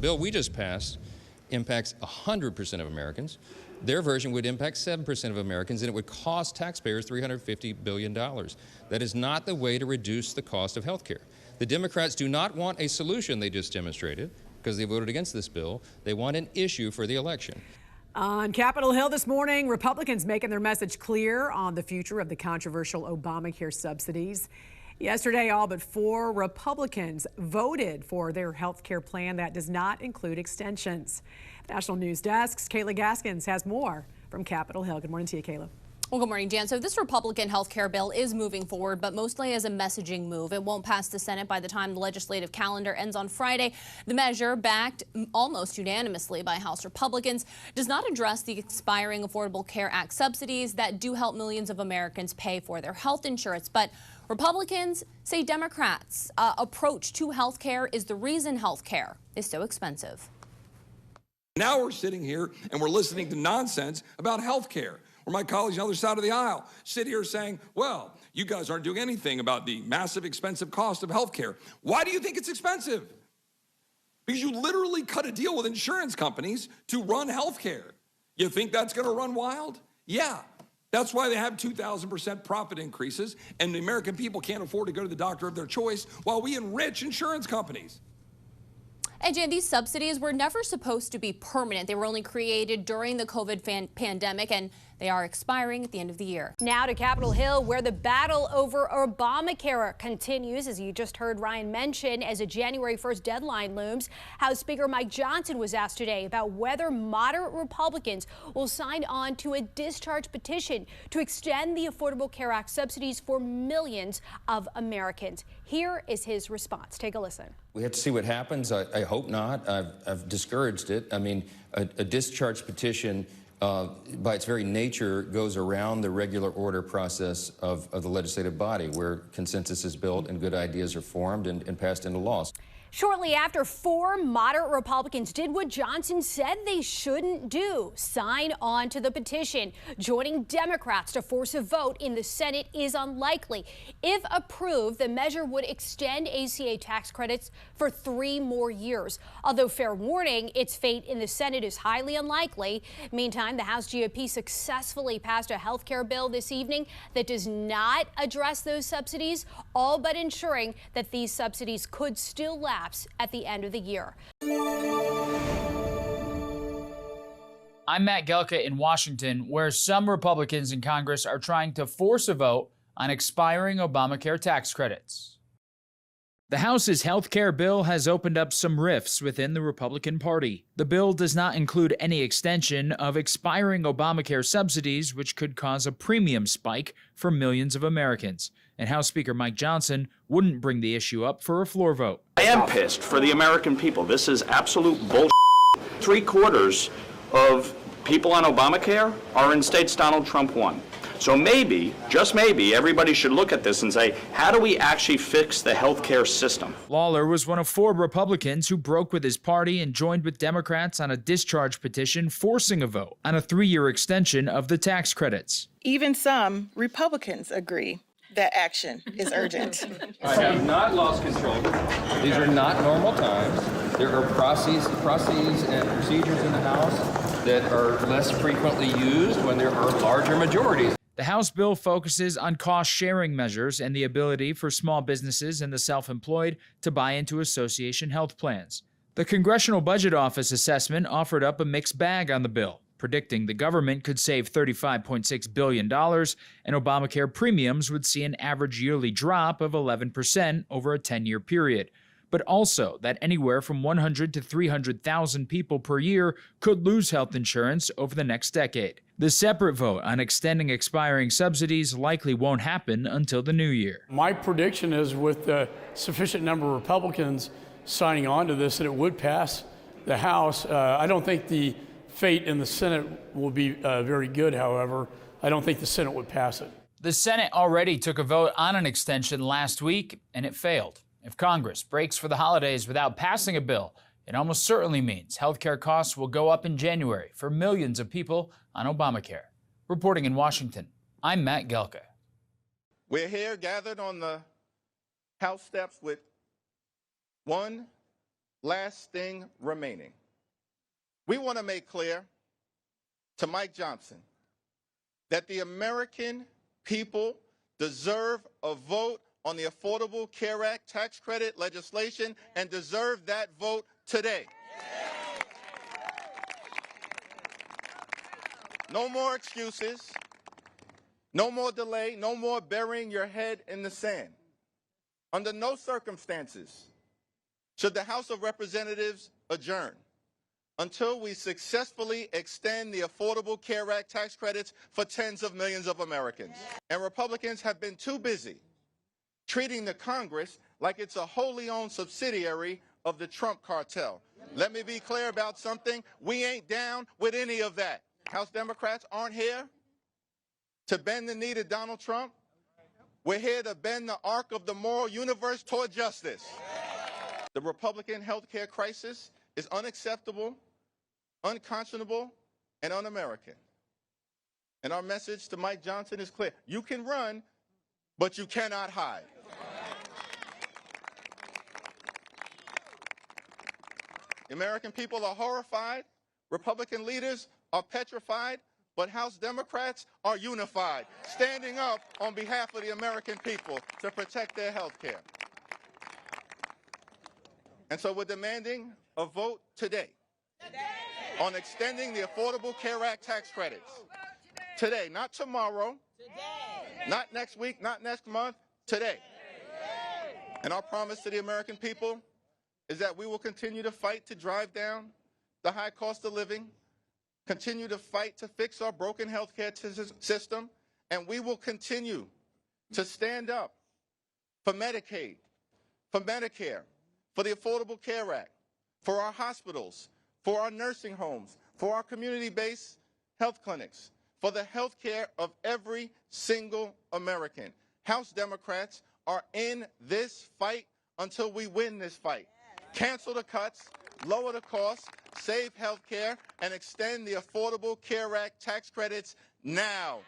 bill we just passed impacts 100% of Americans. Their version would impact 7% of Americans, and it would cost taxpayers $350 billion. That is not the way to reduce the cost of health care. The Democrats do not want a solution they just demonstrated because they voted against this bill. They want an issue for the election. On Capitol Hill this morning, Republicans making their message clear on the future of the controversial Obamacare subsidies. Yesterday, all but 4 Republicans voted for their health care plan that does not include extensions. National News Desk's Kayla Gaskins has more from Capitol Hill. Good morning to you, Kayla. Well, good morning, Jan. So this Republican health care bill is moving forward, but mostly as a messaging move. It won't pass the Senate by the time the legislative calendar ends on Friday. The measure, backed almost unanimously by House Republicans, does not address the expiring Affordable Care Act subsidies that do help millions of Americans pay for their health insurance. But Republicans say Democrats' approach to health care is the reason health care is so expensive. Now we're sitting here and we're listening to nonsense about health care, where my colleagues on the other side of the aisle sit here saying, well, you guys aren't doing anything about the massive expensive cost of health care. Why do you think it's expensive? Because you literally cut a deal with insurance companies to run health care. You think that's going to run wild? Yeah. That's why they have 2,000% profit increases, and the American people can't afford to go to the doctor of their choice while we enrich insurance companies. And Jan, these subsidies were never supposed to be permanent. They were only created during the COVID pandemic, and they are expiring at the end of the year. Now to Capitol Hill, where the battle over Obamacare continues, as you just heard Ryan mention, as a January 1st deadline looms. House Speaker Mike Johnson was asked today about whether moderate Republicans will sign on to a discharge petition to extend the Affordable Care Act subsidies for millions of Americans. Here is his response. Take a listen. We have to see what happens. I hope not. I've discouraged it. I mean, a discharge petition, by its very nature, goes around the regular order process of the legislative body, where consensus is built and good ideas are formed and passed into law. Shortly after, 4 moderate Republicans did what Johnson said they shouldn't do: sign on to the petition. Joining Democrats to force a vote in the Senate is unlikely. If approved, the measure would extend ACA tax credits for 3 more years. Although, fair warning, its fate in the Senate is highly unlikely. Meantime, the House GOP successfully passed a health care bill this evening that does not address those subsidies, all but ensuring that these subsidies could still lapse at the end of the year. I'm Matt Gelka in Washington, where some Republicans in Congress are trying to force a vote on expiring Obamacare tax credits. The House's health care bill has opened up some rifts within the Republican Party. The bill does not include any extension of expiring Obamacare subsidies, which could cause a premium spike for millions of Americans. And House Speaker Mike Johnson wouldn't bring the issue up for a floor vote. I am pissed for the American people. This is absolute bullshit. 3/4 of people on Obamacare are in states Donald Trump won. So maybe, just maybe, everybody should look at this and say, how do we actually fix the healthcare system? Lawler was one of 4 Republicans who broke with his party and joined with Democrats on a discharge petition forcing a vote on a 3-year extension of the tax credits. Even some Republicans agree that action is urgent. I have not lost control. These are not normal times. There are processes and procedures in the House that are less frequently used when there are larger majorities. The House bill focuses on cost-sharing measures and the ability for small businesses and the self-employed to buy into association health plans. The Congressional Budget Office assessment offered up a mixed bag on the bill, predicting the government could save $35.6 billion and Obamacare premiums would see an average yearly drop of 11% over a 10-year period, but also that anywhere from 100 to 300,000 people per year could lose health insurance over the next decade. The separate vote on extending expiring subsidies likely won't happen until the new year. My prediction is, with a sufficient number of Republicans signing on to this, that it would pass the House. I don't think the fate in the Senate will be very good, however. I don't think the Senate would pass it. The Senate already took a vote on an extension last week, and it failed. If Congress breaks for the holidays without passing a bill, it almost certainly means healthcare costs will go up in January for millions of people on Obamacare. Reporting in Washington, I'm Matt Gelka. We're here gathered on the House steps with one last thing remaining. We want to make clear to Mike Johnson that the American people deserve a vote on the Affordable Care Act tax credit legislation and deserve that vote today. No more excuses, no more delay, no more burying your head in the sand. Under no circumstances should the House of Representatives adjourn until we successfully extend the Affordable Care Act tax credits for tens of millions of Americans. And Republicans have been too busy treating the Congress like it's a wholly owned subsidiary of the Trump cartel. Let me be clear about something. We ain't down with any of that. House Democrats aren't here to bend the knee to Donald Trump. We're here to bend the arc of the moral universe toward justice. The Republican health care crisis is unacceptable, unconscionable, and un-American. And our message to Mike Johnson is clear. You can run, but you cannot hide. The American people are horrified. Republican leaders are petrified, but House Democrats are unified, standing up on behalf of the American people to protect their health care. And so we're demanding a vote today on extending the Affordable Care Act tax credits. Today, not tomorrow, not next week, not next month, today. And our promise to the American people is that we will continue to fight to drive down the high cost of living, continue to fight to fix our broken healthcare system, and we will continue to stand up for Medicaid, for Medicare, for the Affordable Care Act, for our hospitals, for our nursing homes, for our community-based health clinics, for the health care of every single American. House Democrats are in this fight until we win this fight. Cancel the cuts, lower the costs, save health care, and extend the Affordable Care Act tax credits now.